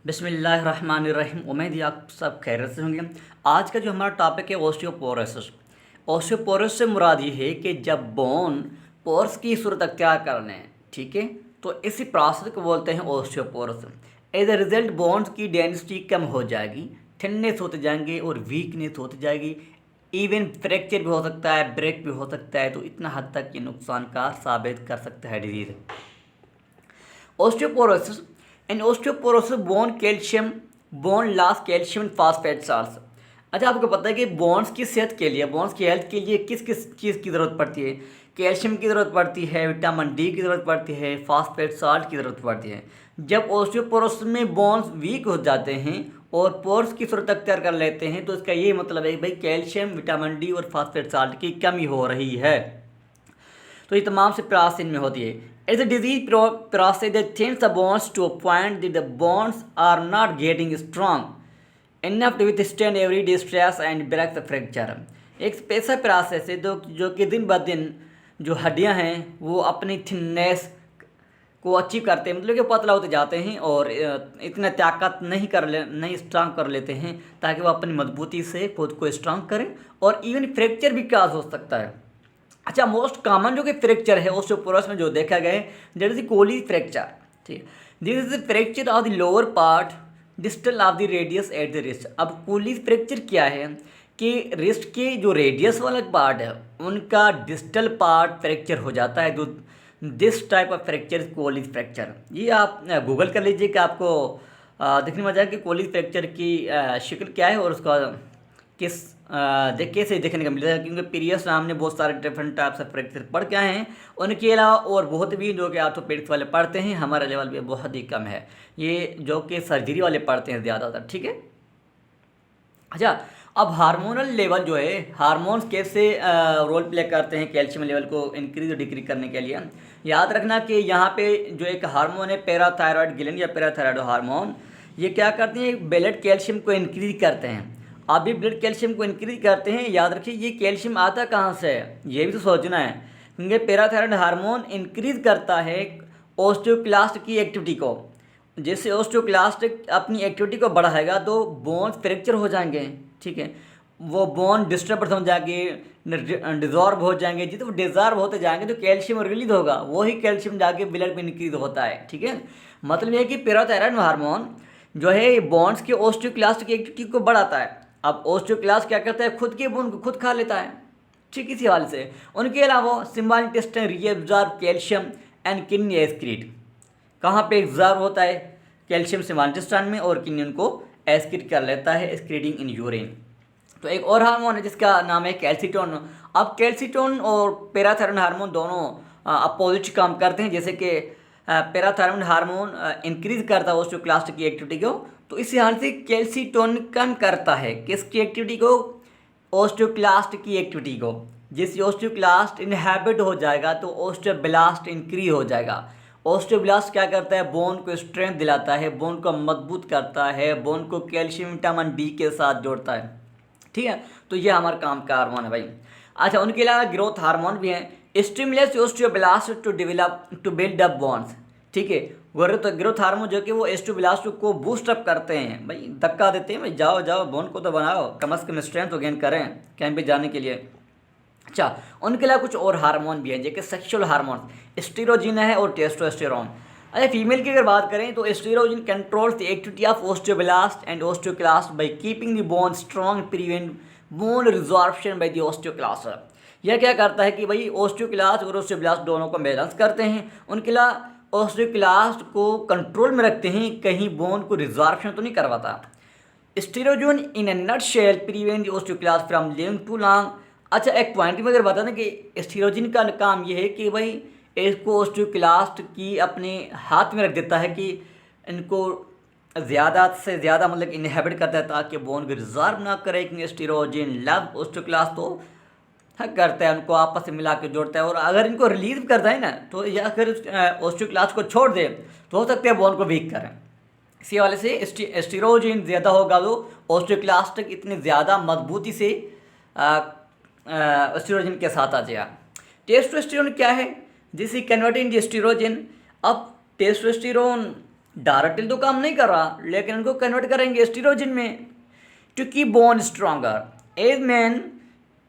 बिस्मिल्लाहिर्रहमानिर्रहीम। उम्मीद है आप सब खैरियत से होंगे। आज का जो हमारा टॉपिक है ओस्टियोपोरोसिस। ओस्टियोपोरोसिस से मुराद ये है कि जब बोन पोर्स की सूरत अख्तियार कर लें, ठीक है, तो इसी प्रोसेस को बोलते हैं osteoporosis. As a result bones की डेंसिटी कम हो जाएगी, थिननेस होते जाएंगे और वीकनेस होती जाएगी। इवन फ्रैक्चर भी हो सकता है, ब्रेक भी हो सकता है। तो इतना हद तक ये नुकसानकार साबित कर सकता है disease. Osteoporosis. In osteoporosis, bone loss calcium and phosphate salts. अच्छा, आपको पता है कि बोन्स की सेहत के लिए, बोन्स की हेल्थ के लिए किस किस चीज़ की ज़रूरत पड़ती है? कैल्शियम की ज़रूरत पड़ती है, विटामिन डी की ज़रूरत पड़ती है, फास्फेट साल्ट की ज़रूरत पड़ती है। जब ओस्टियोपोरोसिस में बोन्स वीक हो जाते हैं और पोर्स की सूरत अख्तियार कर लेते हैं, तो इसका ये मतलब है भाई कैल्शियम, विटामिन डी और फास्फेट साल्ट की कमी हो रही है। तो ये तमाम से प्रोसेस इनमें होती है। It's a disease process that thins the bones to a point that the bones are not getting strong enough to withstand everyday stress and break the fracture. एक ऐसा प्रोसेस है जो कि दिन ब दिन जो हड्डियां हैं वो अपनी थिननेस को अचीव करते हैं, मतलब कि पतला होते जाते हैं और इतना ताकत नहीं स्ट्रांग कर लेते हैं ताकि वो अपनी मजबूती से खुद को स्ट्रांग करें। और इवन फ्रैक्चर भी काज हो सकता है। अच्छा, मोस्ट कॉमन जो कि फ्रैक्चर है ओस्टियोपोरोसिस में जो देखा गया है, that is the Colles fracture. ठीक, this is the fracture of the lower part distal of the radius at the wrist. अब कोली फ्रैक्चर क्या है कि रिस्ट के जो रेडियस वाला पार्ट है उनका डिस्टल पार्ट फ्रैक्चर हो जाता है। जो this type of fracture is Colles fracture. ये आप गूगल कर लीजिए कि आपको देखने में आ जाए कि कोली फ्रैक्चर की शक्ल क्या है और उसका किस कैसे देखने का मिलता है, क्योंकि पीरियड्स हमने बहुत सारे डिफरेंट टाइप्स ऑफ फ्रैक्चर पढ़ के आए हैं। उनके अलावा और बहुत भी जो कि ऑर्थोपेडिक्स वाले पढ़ते हैं, हमारा लेवल भी बहुत ही कम है, ये जो कि सर्जरी वाले पढ़ते हैं ज़्यादातर। ठीक है। अच्छा, अब हार्मोनल लेवल जो है, हार्मोन्स कैसे रोल प्ले करते हैं कैल्शियम लेवल को इंक्रीज और डिक्रीज करने के लिए। याद रखना कि यहाँ पे जो एक हार्मोन है पैराथायरॉयड ग्लैंड या पैराथायरॉयड हार्मोन, ये क्या करते हैं, ब्लड कैल्शियम को इंक्रीज करते हैं। अभी ब्लड कैल्शियम को इंक्रीज करते हैं, याद रखिए ये कैल्शियम आता कहाँ से है, ये भी तो सोचना है, क्योंकि पैराथायरॉयड हार्मोन इंक्रीज करता है ओस्टियोक्लास्ट की एक्टिविटी को। जैसे ओस्टियोक्लास्ट अपनी एक्टिविटी को बढ़ाएगा तो बोन फ्रैक्चर हो जाएंगे, ठीक है, वो बोन डिस्टर्ब हो जाएंगे, डिजॉर्व हो जाएंगे। जितने वो डिजॉर्व होते जाएंगे तो कैल्शियम रिलीज होगा, वही कैल्शियम जाके ब्लड में इंक्रीज होता है। ठीक है, मतलब ये है कि पैराथायरॉयड हार्मोन जो है बोन्स के ओस्टियोक्लास्ट की एक्टिविटी को बढ़ाता है। अब ओस्टियोक्लास्ट क्या करता है, खुद के बोन को खुद खा लेता है, ठीक इसी हाल से। उनके अलावा small intestine reabsorb calcium and kidney excrete. कहाँ पे एब्जॉर्ब होता है, कैल्शियम स्मॉल इंटेस्टाइन में, और किडनी उनको एक्सक्रीट कर लेता है, एक्सक्रीटिंग इन यूरिन। तो एक और हार्मोन है जिसका नाम है कैल्सीटोन। अब कैल्सीटोन और पैराथायरॉयड हार्मोन दोनों अपोजिट काम करते हैं। जैसे कि पैराथायरॉयड हार्मोन इंक्रीज करता है ओस्टियोक्लास्ट की एक्टिविटी को, तो इसी हाल से कैल्सीटोन कम करता है किसकी एक्टिविटी को, ओस्टियोक्लास्ट की एक्टिविटी को। जिस ओस्टियोक्लास्ट इनहैबिट हो जाएगा तो ओस्टियोब्लास्ट इंक्रीज हो जाएगा। ओस्टियोब्लास्ट क्या करता है, बोन को स्ट्रेंथ दिलाता है, बोन को मजबूत करता है, बोन को कैल्शियम विटामिन डी के साथ जोड़ता है। ठीक है, तो ये हमारे काम का हार्मोन है भाई। अच्छा, उनके अलावा ग्रोथ हार्मोन भी हैं। Stimulates osteoblast to develop to build up bones. ठीक है, ग्रोथ हार्मोन जो कि वो ओस्टियोब्लास्ट को बूस्ट अप करते हैं भाई, धक्का देते हैं भाई, जाओ जाओ बोन को तो बनाओ, कम से कम स्ट्रेंथ तो गेन करें कैंप पे जाने के लिए। अच्छा, उनके अलावा कुछ और हार्मोन भी हैं जैसे सेक्सुअल हार्मोन, एस्ट्रोजन है और टेस्टोस्टेरोन। अच्छा, फीमेल की अगर बात करें तो oestrogen controls the activity of osteoblast and osteoclast by keeping the bone strong, prevent bone resorption by the osteoclast. यह क्या करता है कि भाई ओस्टियोक्लास्ट और ओस्टियोब्लास्ट दोनों को बैलेंस करते हैं। उनके अलावा ओस्टियोक्लास्ट को कंट्रोल में रखते हैं, कहीं बोन को रिजॉर्प्शन तो नहीं करवाता। Oestrogen in a nutshell prevent osteoclast from living too long. अच्छा, एक पॉइंट में अगर बता दें कि स्टेरोजन का काम ये है कि भाई इसको ओस्टियोक्लास्ट की अपने हाथ में रख देता है कि इनको ज़्यादा से ज़्यादा मतलब इनहेबिट करता है ताकि बोन को रिजॉर्व ना करे। कि स्टेरोजन लव ओस्टियोक्लास्ट तो करता है, उनको आपस में मिला के जोड़ता है, और अगर इनको रिलीज करता है ना तो या अगर ओस्टियोक्लास्ट को छोड़ दे तो हो सकता है बोन को वीक करें। इसी वाले से एस्टेरोजन ज़्यादा होगा तो ओस्टियोक्लास्ट इतनी ज़्यादा मजबूती से एस्ट्रोजन के साथ आ जाएगा। टेस्टोस्टेरोन क्या है, this is converted in oestrogen. अब टेस्टोस्टेरोन डायरेक्टली तो काम नहीं कर रहा, लेकिन इनको कन्वर्ट करेंगे एस्ट्रोजन में to keep bone stronger as man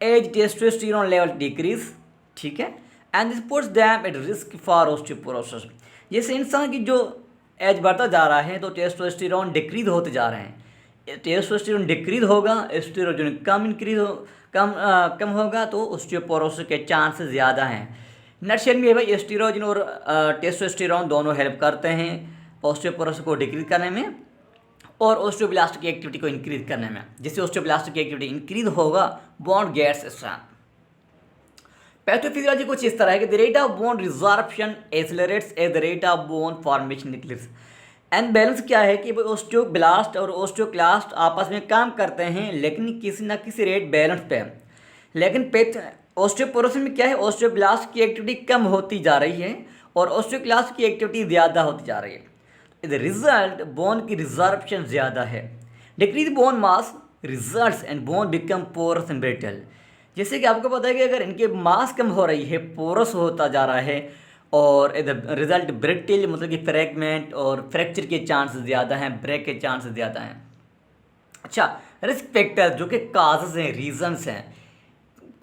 as testosterone level decrease, ठीक है, and this puts them at risk for osteoporosis. जैसे इंसान की जो एज बढ़ता जा रहा है तो टेस्टोस्टेरोन डिक्रीज होते जा रहे हैं, टेस्टोस्टेरोन डिक्रीज होगा, एस्ट्रोजन कम होगा तो ऑस्टियोपोरोसिस के चांसेस ज़्यादा हैं। नटशेल में भाई एस्ट्रोजन और टेस्टोस्टेरोन दोनों हेल्प करते हैं ऑस्टियोपोरोसिस को डिक्रीज करने में और ऑस्टियोब्लास्ट की एक्टिविटी को इंक्रीज करने में। जिससे ऑस्टियोब्लास्ट की एक्टिविटी इंक्रीज होगा, बोन गेट्स स्ट्रेंथ। पैथोफिजियोलॉजी कुछ इस तरह है कि the rate of bone resorption accelerates as the rate of bone formation decrease. And balance क्या है कि ऑस्टियोब्लास्ट और ऑस्टियोक्लास्ट आपस में काम करते हैं लेकिन किसी न किसी रेट बैलेंस पे है। लेकिन ऑस्टियोपोरोसिस में क्या है, ऑस्टियोब्लास्ट की एक्टिविटी कम होती जा रही है और ऑस्टियोक्लास्ट की एक्टिविटी ज़्यादा होती जा रही है। द रिजल्ट बोन की रिजॉर्प्शन ज़्यादा है। Decrease bone mass results and bone become porous and brittle. जैसे कि आपको पता है कि अगर इनके मास कम हो रही है, पोरस होता जा रहा है और रिजल्ट ब्रिटल मतलब कि फ्रैगमेंट और फ्रैक्चर के चांस ज़्यादा हैं, ब्रेक के चांस ज़्यादा हैं। अच्छा, रिस्क फैक्टर जो कि काजेज हैं, रीजंस हैं,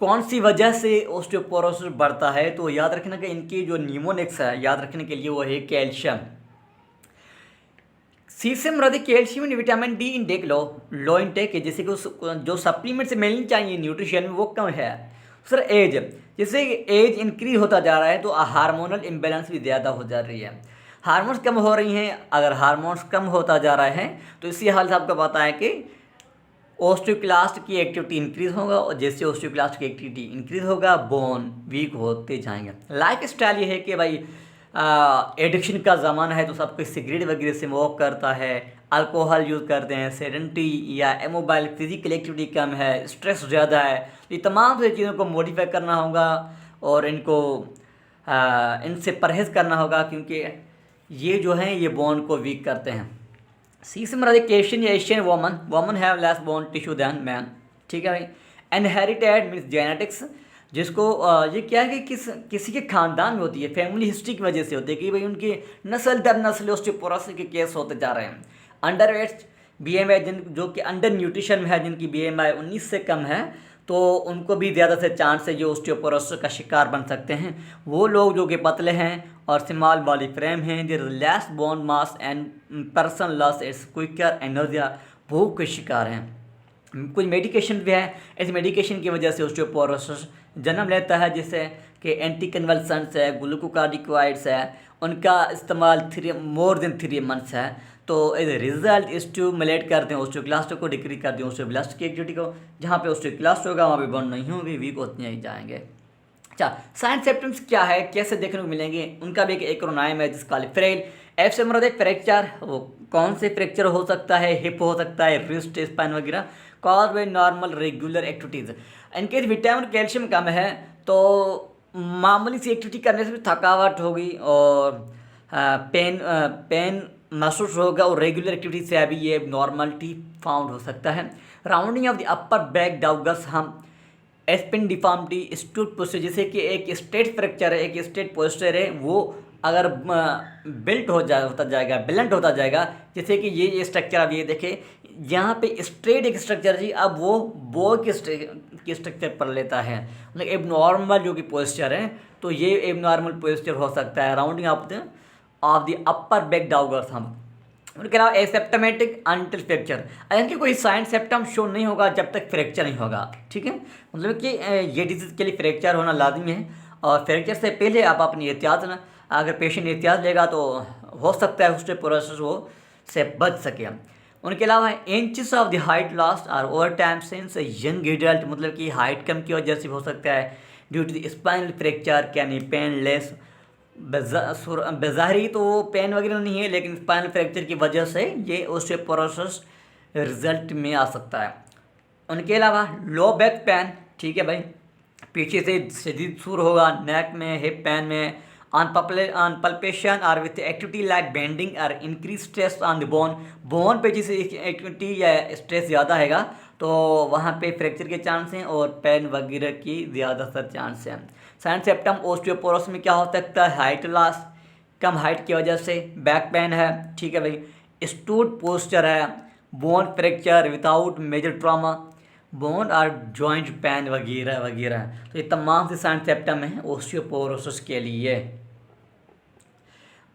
कौन सी वजह से ऑस्टियोपोरोसिस बढ़ता है, तो याद रखना कि इनकी जो न्यूमोनिक्स है याद रखने के लिए वो है कैल्शियम। सीशियम रदी calcium and vitamin D intake low intake है, जैसे कि जो सप्लीमेंट से मिलनी चाहिए न्यूट्रिशन वो कम है। सर एज, जैसे एज इंक्रीज होता जा रहा है तो हार्मोनल इम्बेलेंस भी ज़्यादा हो जा रही है, हार्मोन्स कम हो रही हैं। अगर हार्मोन्स कम होता जा रहा है तो इसी हाल से आपको पता है कि ऑस्टियोक्लास्ट की एक्टिविटी इंक्रीज होगा और जैसे ऑस्टियोक्लास्ट की एक्टिविटी इंक्रीज होगा बोन वीक होते जाएंगे। लाइफ स्टाइल ये है कि भाई एडिक्शन का ज़माना है तो सब कोई सिगरेट वगैरह स्मोक करता है, अल्कोहल यूज़ करते हैं, सेडेंटरी या एमोबाइल, फिजिकल एक्टिविटी कम है, स्ट्रेस ज़्यादा है। ये तमाम से चीज़ों को मॉडिफाई करना होगा और इनको इनसे परहेज़ करना होगा क्योंकि ये जो हैं ये बोन को वीक करते हैं। सीशियम एशियन या Asian women have less bone tissue than man, ठीक है भाई। इनहेरिटेड मीन्स जेनेटिक्स, जिसको ये क्या है कि किसी के खानदान में होती है, फैमिली हिस्ट्री की वजह से होती है कि भाई उनकी नस्ल दर नस्ल ऑस्टियोपोरोसिस के केस होते जा रहे हैं। अंडरवेट BMI जो कि अंडर न्यूट्रिशन में है, जिनकी BMI 19 से कम है तो उनको भी ज़्यादा से चांस है जो ऑस्टियोपोरोसिस का शिकार बन सकते हैं। वो लोग जो कि पतले हैं और स्मॉल बॉडी फ्रेम हैं, they're less bone mass and person loss it's quicker एनर्जिया, भूख के शिकार हैं। कुछ मेडिकेशन भी है, इस मेडिकेशन की वजह से ऑस्टियोपोरोसिस जन्म लेता है, जैसे कि एंटी कन्वल्सेंट्स है, ग्लूकोकार्टिकॉइड्स है, उनका इस्तेमाल मोर देन 3 मंथ्स है। तो एज ए रिजल्ट स्टिमुलेट करते हैं ऑस्टियोक्लास्ट को, डिक्रीज करते हैं ऑस्टियोब्लास्ट की एक्टिविटी को। जहाँ पे ऑस्टियोक्लास्ट होगा वहाँ पे बोन नहीं होगी, वीक होते ही जाएंगे। अच्छा, साइन सिम्टम्स क्या है, कैसे देखने को मिलेंगे, उनका भी एक एक्रोनाइम है जिसका फ्रेल। एफ से मरद फ्रैक्चर, वो कौन से फ्रैक्चर हो सकता है, हिप हो सकता है, रिस्ट, स्पाइन वगैरह, cause by normal regular activities. In case vitamin calcium कम है तो मामूली सी एक्टिविटी करने से भी थकावट होगी और पेन महसूस होगा और रेगुलर एक्टिविटी से अभी ये नॉर्मलिटी फाउंड हो सकता है। Rounding off the upper back dowager's hump spine deformity स्टूट posture, जैसे कि एक स्ट्रेट फ्रैक्चर है, एक स्ट्रेट पोस्चर है, वो अगर बिल्ट होता जाएगा, ब्लंट होता जाएगा, जैसे कि ये स्ट्रक्चर अब ये देखें यहाँ पे स्ट्रेट एक स्ट्रक्चर जी, अब वो बो के स्ट्रक्चर पर लेता है, मतलब एब नॉर्मल जो कि पोस्चर है, तो ये एब नॉर्मल पोस्चर हो सकता है। Rounding off the upper back dowager's hump उनके अलावा एसिम्प्टोमेटिक अनटिल फ्रैक्चर, यानी कोई साइन सिम्टम शो नहीं होगा जब तक फ्रैक्चर नहीं होगा, ठीक है। मतलब कि ये डिजीज़ के लिए फ्रैक्चर होना लाजमी है और फ्रैक्चर से पहले आप अपनी एहतियात ना, अगर पेशेंट एहतियात लेगा तो हो सकता है उसके प्रोसेस वो से बच सके। उनके अलावा inches of the height lost are over time since young adult, मतलब कि हाइट कम की वजह से हो सकता है। Due to the spinal fracture can be painless, बेज़ाहिरी तो पेन वगैरह नहीं है लेकिन स्पाइनल फ्रैक्चर की वजह से ये ऑस्टियोपोरोसिस रिजल्ट में आ सकता है। उनके अलावा लो बैक पेन, ठीक है भाई, पीछे से शदीद सुर होगा, नेक में, हिप पेन में, ऑन पल्पेशन और विथ एक्टिविटी लाइक बेंडिंग और increase stress on the bone पे जैसे एक्टिविटी या स्ट्रेस ज़्यादा हैगा तो वहाँ पे फ्रैक्चर के चांस हैं और पेन वगैरह की ज़्यादातर चांस हैं। साइन सिम्टम ऑस्टियोपोरोसिस में क्या हो सकता है, हाइट लॉस, कम हाइट की वजह से, बैक पेन है, ठीक है भाई, स्टूड पोस्चर है, bone fracture without major trauma, bone और जॉइंट पेन वगैरह वगैरह। तो ये तमाम से साइन सिम्टम हैं ओस्टियोपोरोसिस के लिए।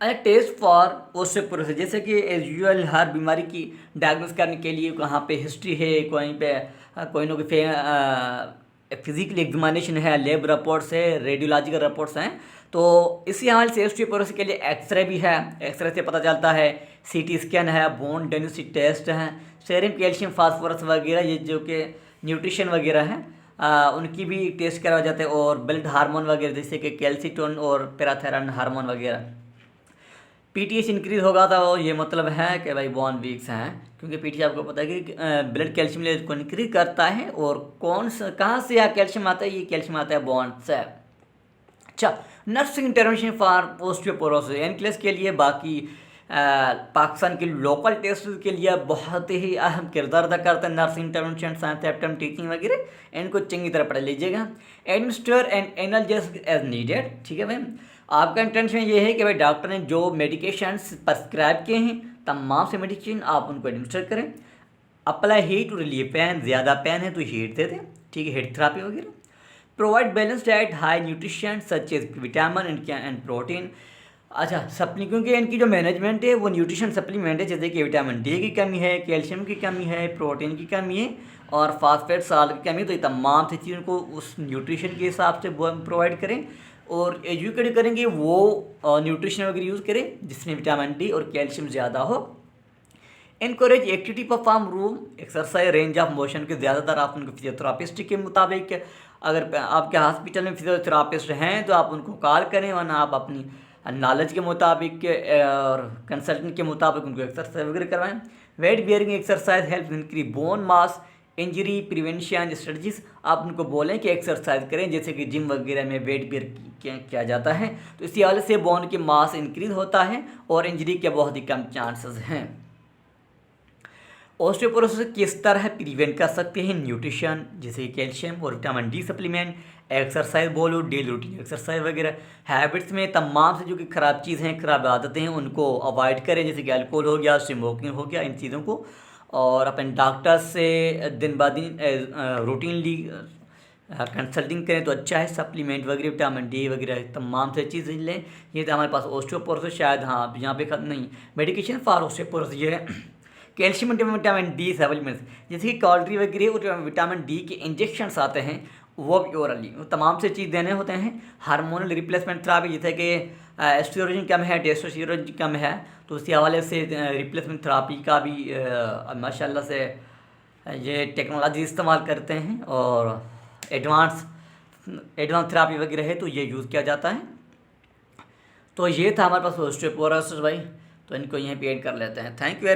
अच्छा, टेस्ट फॉर ओस्टियोपोरोसिस, जैसे कि एज यूजुअल हर बीमारी की डायग्नोस करने के लिए कहाँ पे हिस्ट्री है, कहीं पे कोई ना कोई फिजिकल एग्जामिनेशन है, लैब रिपोर्ट्स है, रेडियोलॉजिकल रिपोर्ट्स हैं। तो इसी हवाले से ओस्टियोपोरोसिस के लिए एक्सरे भी है, एक्सरे से पता चलता है, सीटी स्कैन है, बोन डेंसिटी टेस्ट है, सेरम कैल्शियम फास्फोरस वगैरह, ये जो कि न्यूट्रिशन वगैरह है उनकी भी टेस्ट करवाए जाते हैं, और ब्लड हार्मोन वगैरह जैसे कि कैल्सीटोन और पैराथायरॉइड हार्मोन वगैरह। पीटीएच इंक्रीज होगा तो ये मतलब है कि भाई बोन वीक्स हैं, क्योंकि पीटीएच आपको पता है कि ब्लड कैल्शियम लेवल को इंक्रीज करता है, और कौन सा कहाँ से कैल्शियम आता है, ये कैल्शियम आता है बोन से। अच्छा, नर्सिंग इंटरवेंशन फॉर ओस्टियोपोरोसिस एनक्लेस के लिए बाकी पाकिस्तान के लोकल टेस्ट के लिए बहुत ही अहम किरदार अदा करते हैं नर्सिंग इंटरवेंशन, साइंस टीचिंग वगैरह, इनको चंगी तरह पढ़ लीजिएगा। Administer and analgesic as needed, ठीक है भाई। आपका इंटेंशन ये है कि भाई डॉक्टर ने जो मेडिकेशंस प्रेस्क्राइब किए हैं तमाम से मेडिसिन आप उनको एडमिनिस्टर करें। Apply heat to relieve pain, ज़्यादा पेन है तो हीट दे दें, ठीक है, हीट थेरापी वगैरह। Provide balance diet, high nutrition such as vitamin and protein. अच्छा, क्योंकि इनकी जो मैनेजमेंट है वो न्यूट्रिशन सप्लीमेंट है, जैसे कि विटामिन डी की कमी है, कैल्शियम की कमी है, प्रोटीन की कमी है और फास्फेट साल्ट की कमी, तो ये तमाम सी चीज़ों को उस न्यूट्रिशन के हिसाब से प्रोवाइड करें और एजुकेट करेंगे वो न्यूट्रिशन वगैरह यूज़ करें जिसमें विटामिन डी और कैल्शियम ज़्यादा हो। Encourage activity perform room exercise, range of motion के ज़्यादातर आप उनको फिजियोथेरापिस्ट के मुताबिक, अगर आपके हॉस्पिटल में फिजियोथेरापिस्ट हैं तो आप उनको कॉल करें, वरना आप अपनी नॉलेज के मुताबिक और कंसल्टेंट के मुताबिक उनको एक्सरसाइज वगैरह करवाएं। Weight bearing exercise help increase bone mass, injury prevention strategies, आप उनको बोलें कि एक्सरसाइज करें, जैसे कि जिम वगैरह में वेट बियर किया जाता है, तो इसी वजह से बोन की मास इंक्रीज होता है और इंजरी के बहुत ही कम चांसेस हैं। ओस्टियोपोरोसिस किस तरह प्रिवेंट कर सकते हैं? न्यूट्रिशन जैसे कैल्शियम और विटामिन डी सप्लीमेंट, एक्सरसाइज बोलो, डेली रूटीन एक्सरसाइज वगैरह। हैबिट्स में तमाम से जो कि ख़राब चीज़ें हैं, ख़राब आदतें हैं, उनको अवॉइड करें, जैसे कि अल्कोहल हो गया, स्मोकिंग हो गया, इन चीज़ों को। और अपने डॉक्टर से दिन ब दिन रूटीनली कंसल्टिंग करें तो अच्छा है। सप्लीमेंट वगैरह, विटामिन डी वगैरह तमाम से चीज़ें लें। ये तो हमारे पास ओस्टियोपोरोसिस शायद हाँ यहाँ पे खत्म नहीं। मेडिकेशन फॉर ओस्टियोपोरोसिस ये है कैल्शियम विटामिन डी सप्लीमेंट्स, जैसे कि कॉल्ड्री वगैरह और विटामिन डी के इंजेक्शन्स आते हैं, वो भी ओरली तमाम से चीज़ देने होते हैं। हार्मोनल रिप्लेसमेंट थेरापी, जैसे कि एस्ट्रोजन कम है, टेस्टोस्टेरोन कम है, तो उसी हवाले से रिप्लेसमेंट थेरापी का भी माशाल्लाह से ये टेक्नोलॉजी इस्तेमाल करते हैं और एडवांस थेरापी वगैरह है तो ये यूज़ किया जाता है। तो ये था हमारे पास ओस्टियोपोरोसिस भाई, तो इनको यहीं पे ऐड कर लेते हैं। Thank you.